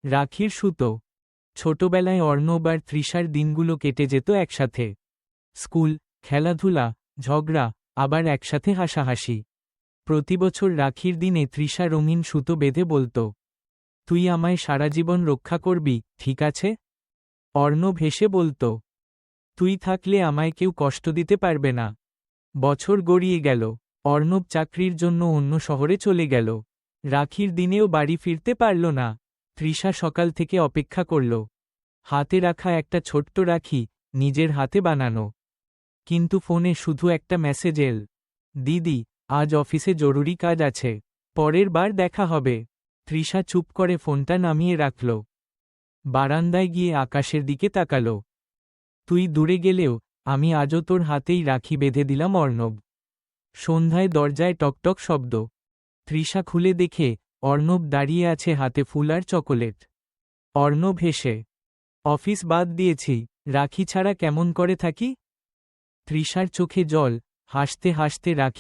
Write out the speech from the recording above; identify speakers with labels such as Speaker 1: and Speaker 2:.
Speaker 1: রাখির সুতো। ছোটবেলায় অর্ণব আর তৃষার দিনগুলো কেটে যেত একসাথে। স্কুল, খেলাধুলা, ঝগড়া, আবার একসাথে হাসাহাসি। প্রতিবছর রাখির দিনে তৃষা রঙিন সুতো বেঁধে বলতো, তুই আমায় সারা জীবন রক্ষা করবি, ঠিক আছে? অর্ণব হেসে বলতো, তুই থাকলে আমায় কেউ কষ্ট দিতে পারবে না। বছর গড়িয়ে গেল। অর্ণব চাকরির জন্য অন্য শহরে চলে গেল। রাখির দিনেও বাড়ি ফিরতে পারল না। তৃষা সকাল থেকে অপেক্ষা করল। হাতে রাখা একটা ছোট্ট রাখি, নিজের হাতে বানানো। কিন্তু ফোনে শুধু একটা মেসেজ এল, দিদি, আজ অফিসে জরুরি কাজ আছে, পরের বার দেখা হবে। তৃষা চুপ করে ফোনটা নামিয়ে রাখল। বারান্দায় গিয়ে আকাশের দিকে তাকালো। তুই দূরে গেলেও আমি আজও তোর হাতেই রাখি বেঁধে দিলাম অর্ণব। সন্ধ্যায় দরজায় টকটক শব্দ। তৃষা খুলে দেখে অর্ণব দাঁড়িয়ে আছে, হাতে ফুল আর চকোলেট। অর্ণব হেসে, অফিস বাদ দিয়েছি, রাখি ছাড়া কেমন করে থাকি? তৃষার চোখে জল, হাসতে হাসতে রাখি